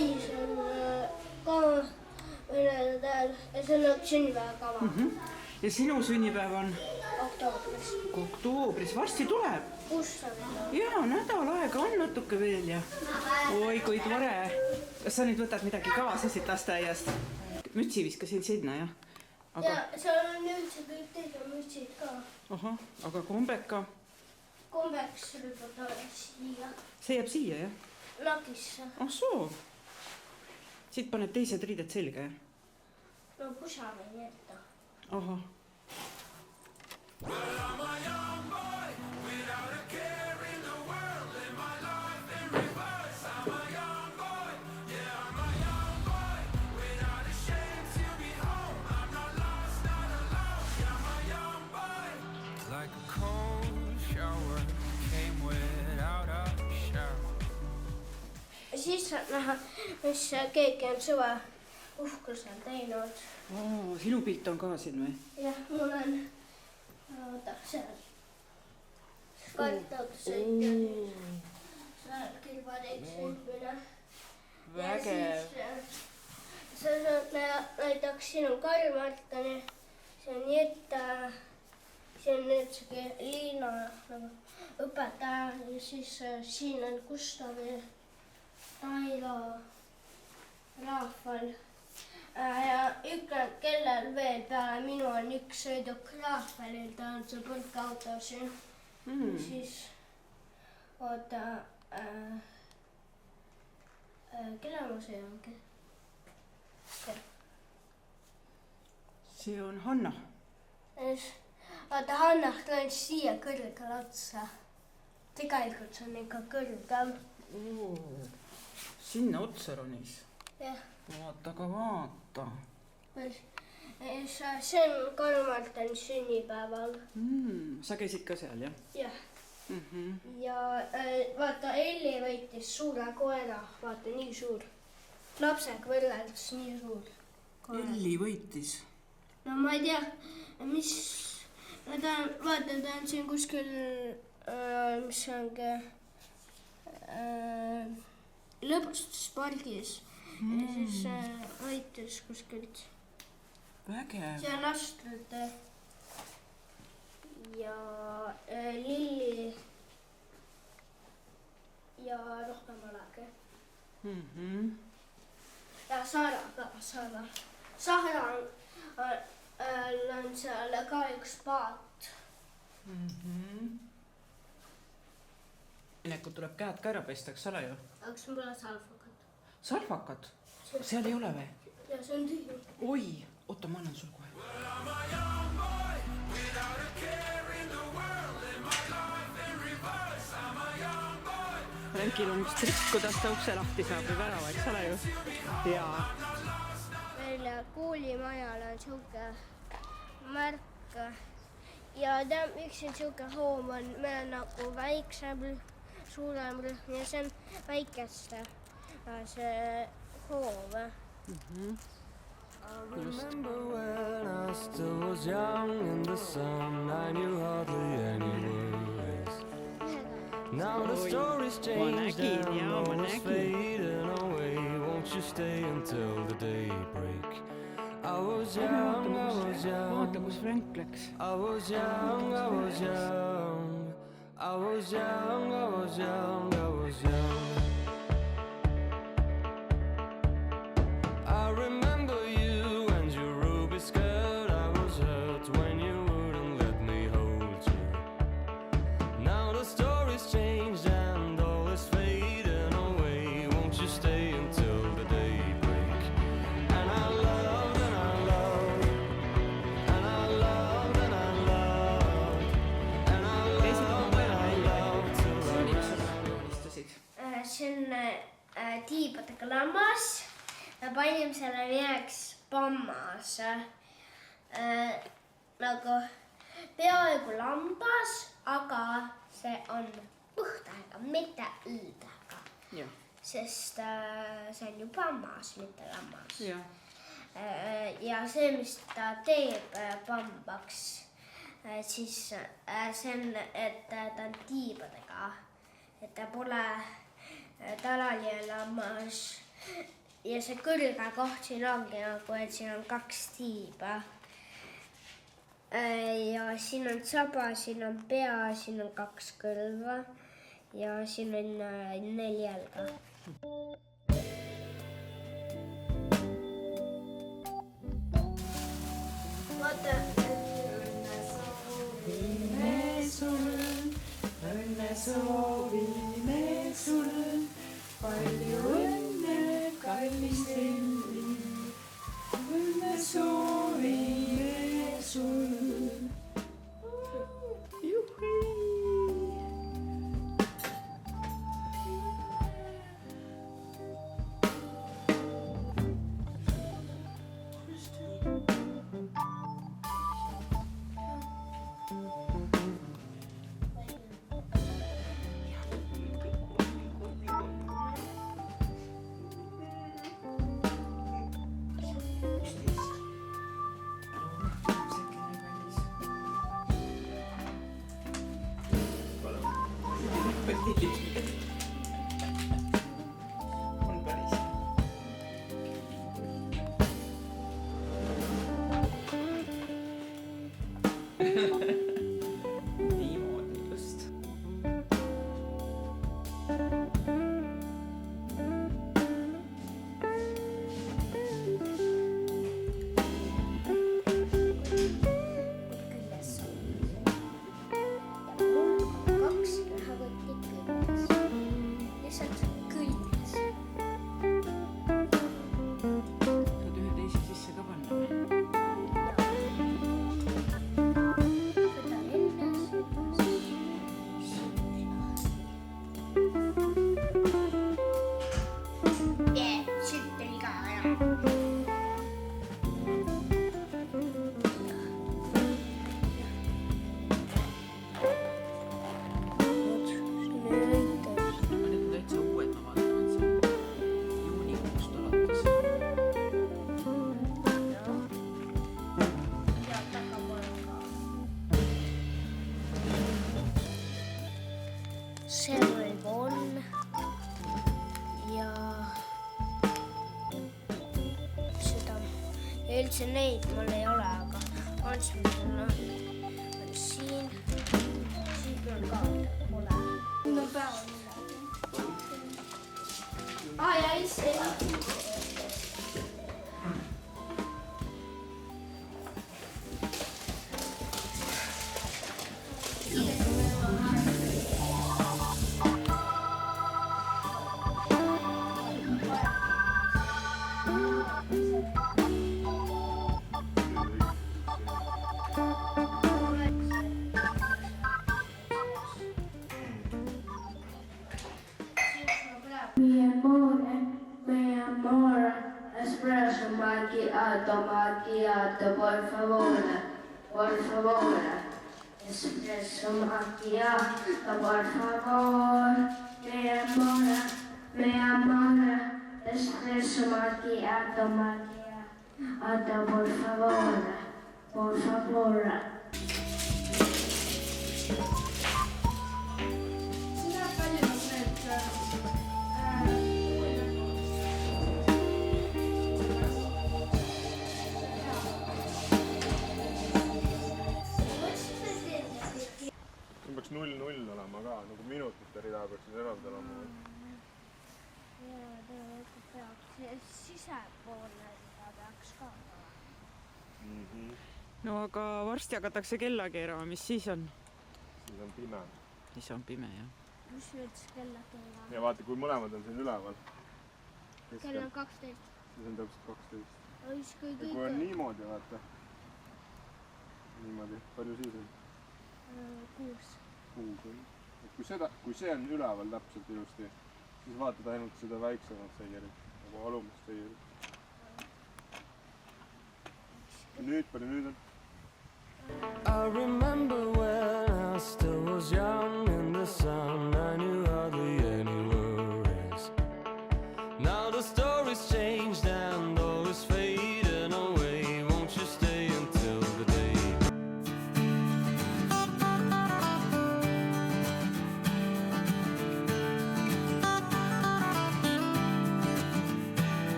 mais on ka mõnedel ja see on sünnipäevakava Ja sinu sünnipäev on oktoobris. oktoobris, varsti tuleb. Gustavil. Jaa, nädal aega on natuke veel ja oi kui tore. Kas sa nüüd võtad midagi kaasa siit lasteaiast? Mütsi viskasin sinna, jah? Ja seal on üldse kõik teised mütsid ka. Ahah, aga kombeka? Kombeks rüpata siia. See jääb siia, jah? Lakisse. Ah soo. Siit paned teised riided selga, jah? No pusa võin jätta. Ahah. Siis saab näha, mis keegi on suve uhkusel teinud. Sinu pilt on ka siin või? Jah, mul on seal kartautusõitjad. Seal kilvadeeks sõitmine. Vägev. Sa saad näiteks sinu Kari-Martani, see on Jette, see on nüüdsegi Liina õpetaja ja siis siin on Gustavi, Tailo, Rahval. Ja ütlen, kellel veel peale minu on üks sõiduk Rahvalil, ta on see põlkauto siin. Siis oota, kelle ma see ongi? See on Hanna. Vaata, Hanna tõin siia kõrgel otsa. Tegelikult see on ikka kõrgel. Sinna otsa ronis. Jah. Vaata ka vaata. See on Kari-Martani sünnipäeval. Sa käisid ka seal, jah? Jah. Ja vaata, Elli võitis suure koera. Vaata, nii suur. Lapsega võrreldes nii suur. Elli võitis. No ma ei tea, mis... Vaata, ta on siin kuskil, mis ongi lõbustuspargis. Ja siis võitis kuskilt. Vägev. See on Astrid ja Lilli ja rohkem olegi. Ja Sara ka, Sara. Sara on seal ka üks paat. Minekut tuleb käed ka ära pesta, eks ole ju? Aga see on pole salvakat. Salvakat? Seal ei ole või? Ja see on tühi. Oi, oota, ma annan sul kohe. Renkil on üks trikk, kuidas ta ukse lahti saab või värava, eks ole ju? Jaa. Meil koolimajal on siuke märk ja miks see siuke hoom on, meil on nagu väiksem rühm, suurem rühm ja see on väikeste see hoom. I remember when I still was young in the sun, I knew hardly any words. Now the story's changed and all is fading away. Won't you stay until the daybreak? I was young, I was young. Vaata, kus Frank läks. I was young, I was young. I was young, I was young, I was young. I remember you and your ruby skirt. I was hurt when you wouldn't let me hold you. Now the story's changed and all is fading away. Won't you stay until the daybreak? And I loved and I loved and I loved and I loved and I loved and I loved till I see on tiibadega lammas. Panin selle nimeks Pammas. Nagu peaaegu lambas, aga see on põhtaega, mitte üüdaga. Sest see on ju Pammas, mitte lammas. Ja see, mis ta teeb pambaks, siis see on, et ta on tiibadega. Et ta pole talal ja lammas. ja see kõrge koht siin ongi nagu, et siin on 2 tiiba. Ja siin on saba, siin on pea, siin on 2 kõlva ja siin on 4 jalga. Vaata. Õnne soovime sulle, palju õnne, kallis Elli. Õnne soovime sulle. Juhi! On päris. Niimoodi just. See võib on ja seda ja üldse neid mul ei ole, aga on siin on siin mul ka pole. No päeval midagi. Ja ise. Mi amor, espresso macchiato, por favore, espresso macchiato, por favor, mi amor, espresso macchiato, por favore. Peaks 0-0 olema ka, nagu minutite rida peaks siis eraldi olema. Ja tegelikult peaks sisepoolne rida peaks ka olema. No aga varsti hakatakse kella keerama, mis siis on? Siis on pime. Siis on pime, jah. Mis nüüd kella keera? Ja vaata, kui mõlemad on siin üleval. Kell on 12. Siis on täpselt 12. Ja kui on niimoodi, vaata. Niimoodi, palju siis on? 6. 6 on. Kui see on üleval täpselt ilusti, siis vaatad ainult seda väiksemat seierit, nagu alumist seierit. Nüüd, palju nüüd on? I remember when I still was young in the sun, I knew hardly any worries. Now the story's changed and all is fading away. Won't you stay until the day?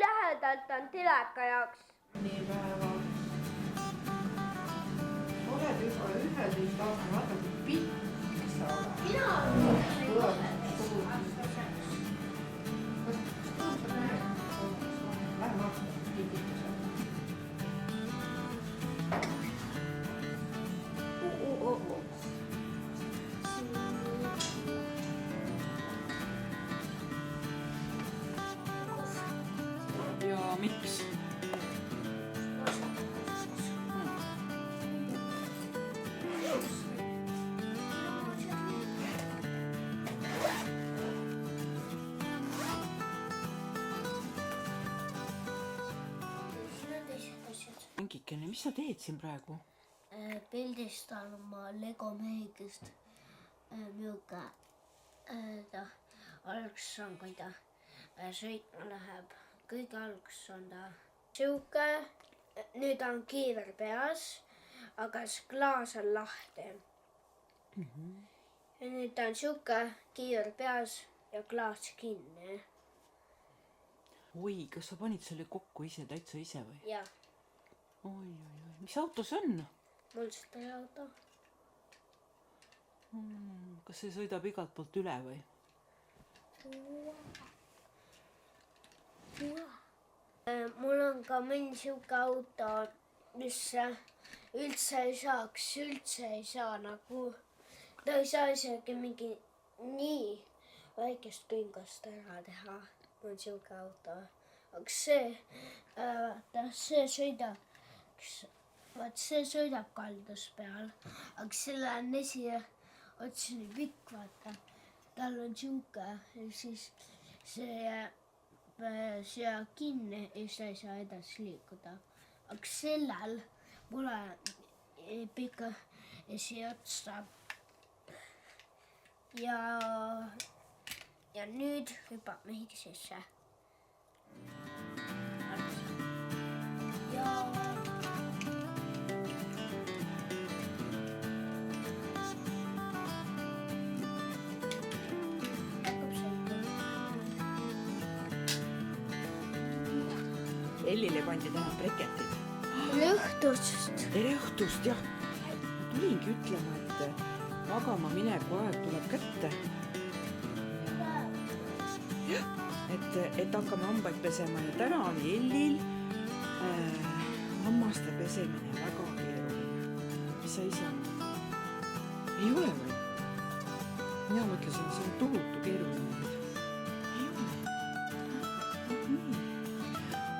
lähedalt on teleka jaoks? nii päeval. oled juba 11 aastane, vaata kui pikk sa oled. Mina olen Lähme vaatame, kui pikk sa oled. Ja miks? Mängikene, mis sa teed siin praegu? Pildistan oma Lego mehikest. Millega ta alguses on, kui ta sõitma läheb. Kõige alguses on ta siuke, nüüd on kiiver peas, aga see klaas on lahti. Ja nüüd ta on siuke kiiver peas ja klaas kinni. Oi, kas sa panid selle kokku ise, täitsa ise või? Ja Oi, mis auto see on? mul seda auto. Kas see sõidab igalt poolt üle või? Mul on ka mõni siuke auto, mis üldse ei saa nagu, ta ei saa isegi mingi nii väikest küngast ära teha, on siuke auto. Aga see, see sõidab kaldus peal, aga selle on ots nii pikk, vaata. Tal on siuke ja siis see jääb siia kinni ja siis ei saa edasi liikuda. Aga sellel pole pikka esiotsa. Ja nüüd hüppab mehigi sisse. Ja Ellile pandi täna breketid. õhtust. Tere õhtust, jah. Ma tulingi ütlema, et magama mineku aeg tuleb kätte. Et hakkame hambaid pesema ja täna on Ellil hammaste pesemine väga keeruline. Mis sa ise on? Ei ole või? Mina mõtlesin, see on tohutu keeruline. Ei ole. Nii.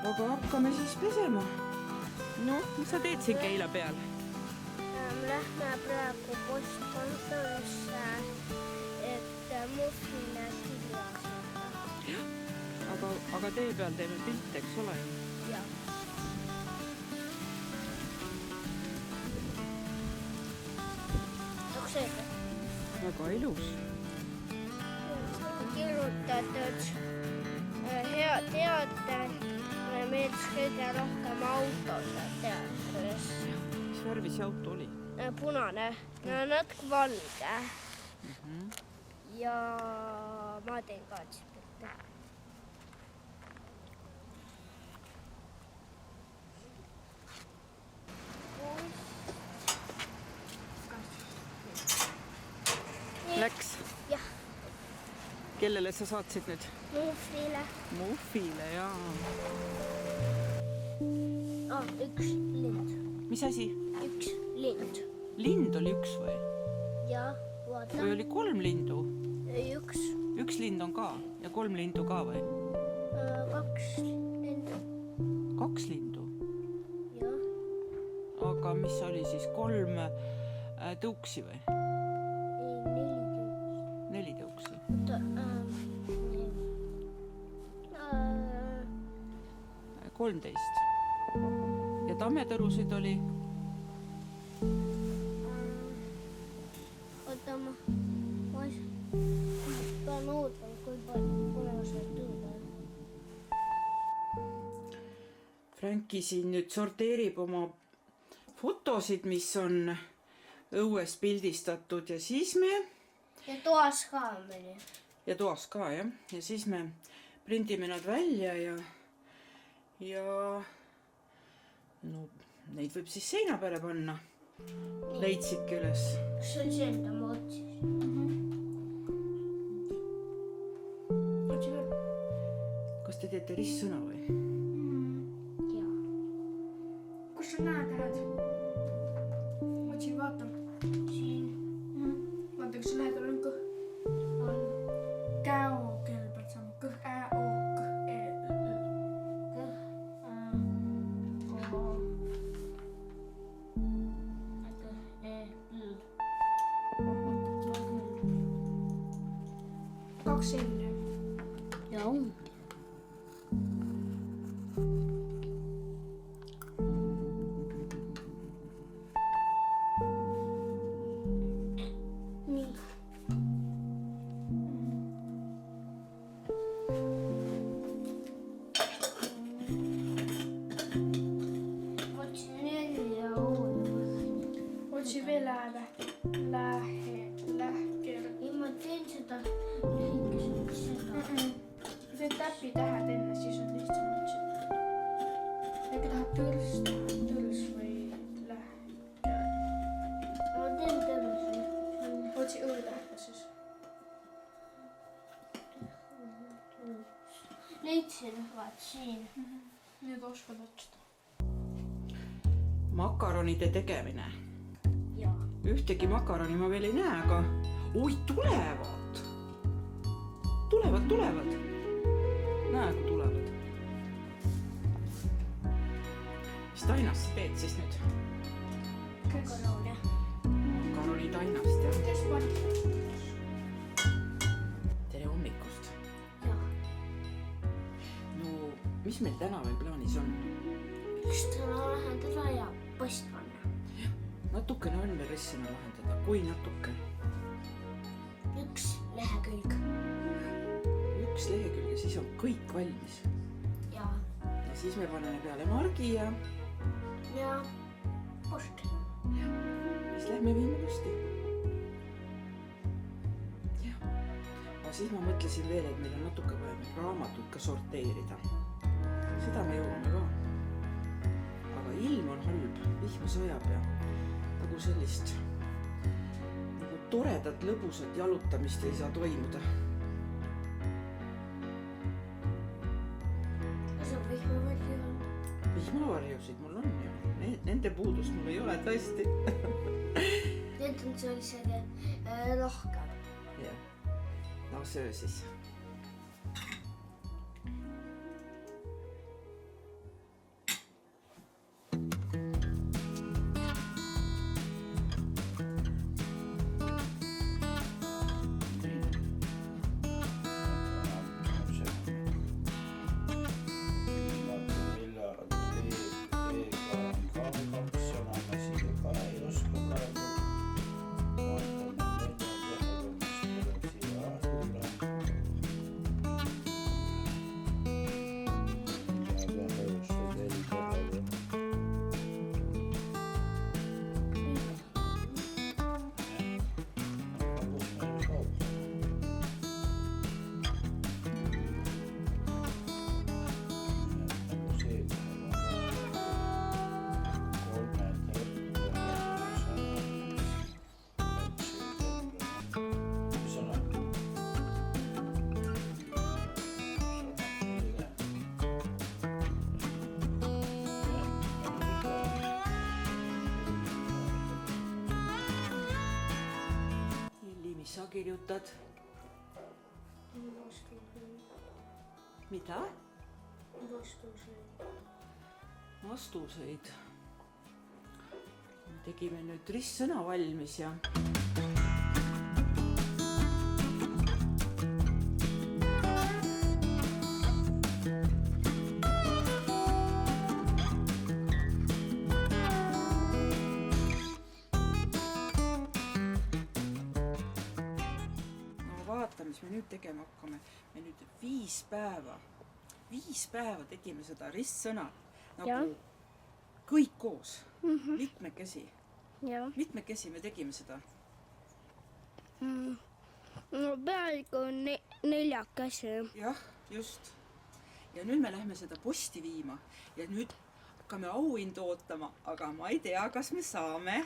Aga hakkame siis pesema. No, mis sa teed siin Keila peal? Lähme praegu postkontorisse, et muffile kirja saada. Aga tee peal teeme pilte, eks ole? Jah. Tuksega. Väga ilus. Kirjutatud hea teater. Mulle meeldis kõige rohkem autode teatris. Mis värvi see auto oli? Punane, natuke valge. Ja ma teen ka pilte. Läks? Jah, Kellele sa saatsid nüüd? muffile. Muffile, jaa. Üks lind. Mis asi? Üks lind. Lind oli üks või? Ja vaata. Või oli 3 lindu? Üks. Üks lind on ka ja 3 lindu ka või? 2 lindu. 2 lindu? Jah. Aga mis oli siis 3 tõuksi või? Ei, 4 tõuksi. 13. Ja tammetõrusid oli? Oota, ma pean ootama, kui palju see tõuda. Franki siin nüüd sorteerib oma fotosid, mis on õues pildistatud ja siis me... Ja toas ka mõni. Ja toas ka, jah. Ja siis me prindime nad välja ja ja no neid võib siis seina peale panna. Leidsidki üles. Kas see on see, mida ma otsis? Otsi veel. Kas te teete ristsõna või? Jaa. Kus sa näed tähed? Otsi, vaata. Siin Vaata, kas sa lähedal on kõh. on Käo kell pead saama. Kõh, ä, o, kõh, e, l. kõh, Kaks selli. ja ongi. Nii. Otsin 4 uuda. Otsi veel lähebe. Lähker. Ei, ma teen seda lühikeselt seda. Tee täpitähed enne, siis on lihtsam otsida. Äkki tahad tõrs või lähker. Ma teen tõrsu. Otsi õ-tähte siis. Leidsin, vaat siin. Nüüd oskad otsida. Makaronide tegemine. Jaa. Ühtegi makaroni ma veel ei näe, aga oi, tulevad. Tulevad. Näe, kui tulevad. Mis tainast sa teed siis nüüd? Makaroone. Makaroni tainast, jah. Kes pani? Tere hommikust. Jaa. No, mis meil täna veel plaanis on? Üks täna lahendada ja post panna. Natukene on veel ristsõna lahendada. Kui natuke? Üks lehekülg. Üks lehekülg ja siis on kõik valmis. Jaa. Ja siis me paneme peale margi ja post. siis lähme viime posti. Jah. Aga siis ma mõtlesin veel, et meil on natuke vaja neid raamatuid ka sorteerida. Seda me jõuame ka. Aga ilm on halb, vihma sajab ja nagu sellist nagu toredat lõbusat jalutamist ei saa toimuda. Kas on vihmavarju on? Vihmavarjusid mul on ju. Nende puudust mul ei ole tõesti. Need on seal isegi rohkem. Jah. No söö siis. Sa kirjutad? Mida? Vastuseid. Tegime nüüd ristsõna valmis ja mis me nüüd tegema hakkame. Me nüüd 5 päeva tegime seda ristsõna nagu ja. Kõik koos, mitmekesi. Ja. Mitmekesi me tegime seda. No peaaegu 4 käsi. Jah, just. ja nüüd me lähme seda posti viima ja nüüd hakkame auhindu ootama, aga ma ei tea, kas me saame.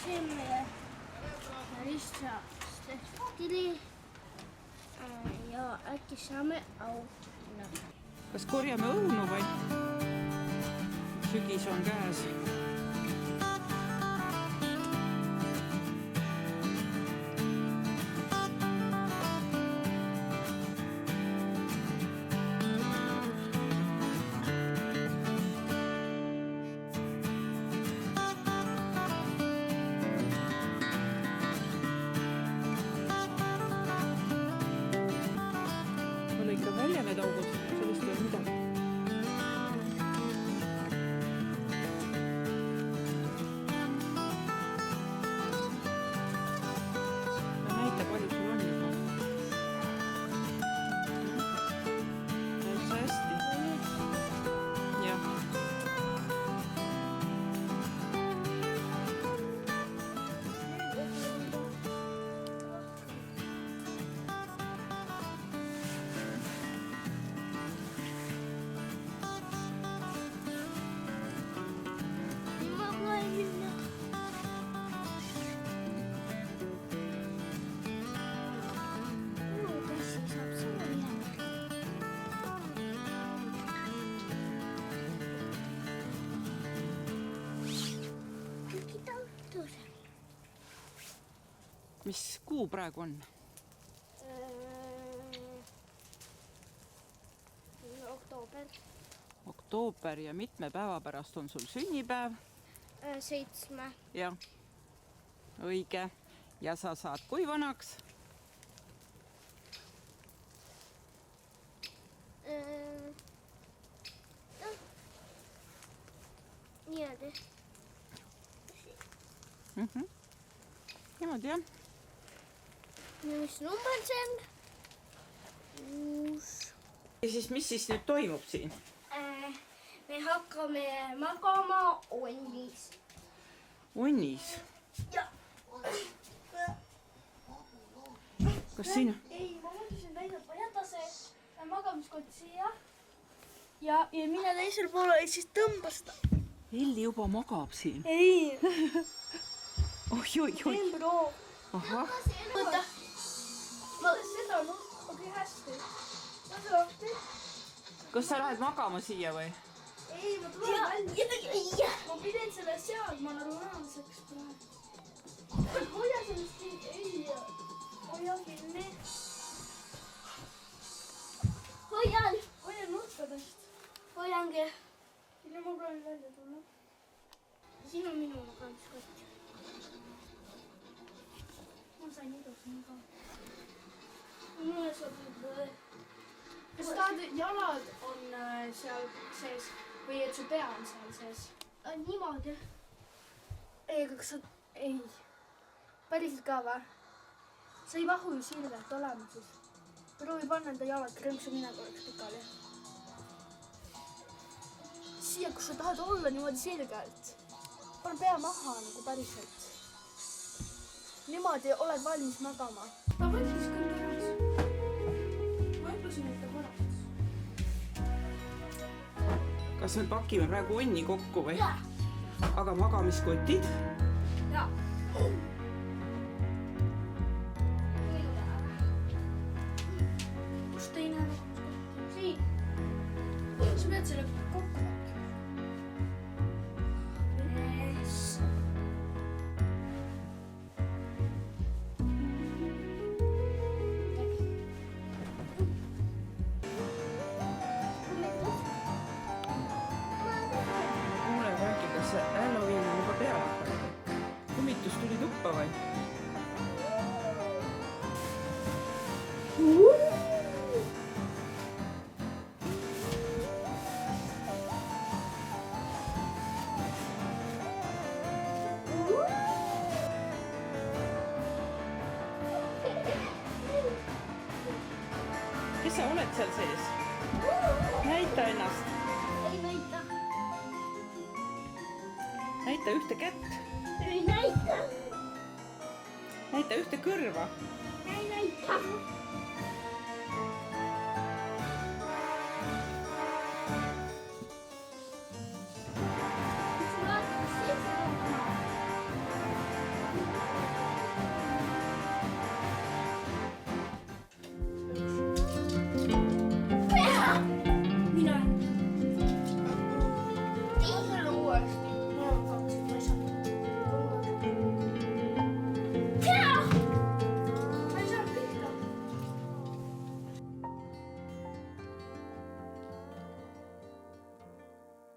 See on meie ristsaaste kiri ja äkki saame auhinna. kas korjame õunu või? Sügis on käes. Ole ikka välja need augud, sellest ei ole midagi. Näita, palju sul on juba. Täitsa hästi. Jah. Mis kuu praegu on? Oktoober. Oktoober ja mitme päeva pärast on sul sünnipäev? 7. Jah, õige. Ja sa saad kui vanaks? Niimoodi. Niimoodi jah. Ja mis number see on? 6. Ja siis mis siis nüüd toimub siin? Me hakkame magama onnis. Onnis? Jah. Kas siin? Ei, ma mõtlesin teisel jäta see magamiskott siia ja mine teisel poole ja siis tõmba seda. Elli juba magab siin. Ei, Oi. teen proov. Ahah. Võta. Ma seda okei, hästi. Lase lahti. Kas sa lähed magama siia või? Ei, ma tulen välja. Ma pidin selle seadma normaalseks praegu. Hoia sellest kinni. Ei, hoia kinni. Hoian. Hoia nurkadest. Hoiangi. Mille ma proovin välja tulla. Siin on minu magamiskott. Ma sain ilusti magama. Mulle sobib. Kas tahad, jalad on seal sees või et su pea on seal sees? Niimoodi. Ei, aga kas sa... Ei. Päriselt ka või? Sa ei mahu ju sirvelt olema siis. Proovi panna enda jalad krõmpsu nina korraks pikali. Siia, kus sa tahad olla niimoodi sirgelt. Pane pea maha nagu päriselt. Niimoodi oled valmis magama. Ma mõtlesin küll keeras. Ma ütlesin, et ta korraks. Kas me pakime praegu onni kokku või? Aga magamiskotid? Jaa. Kus teine magamiskott? Siin. Sa pead selle kokku pakkima. Kuule, räägi, kas see Halloween on juba peale hakanud? Kummitus tuli tuppa või? Kes sa oled seal sees? Näita ennast. Ei näita. Näita ühte kätt. Ei näita. Näita ühte kõrva. Ei näita.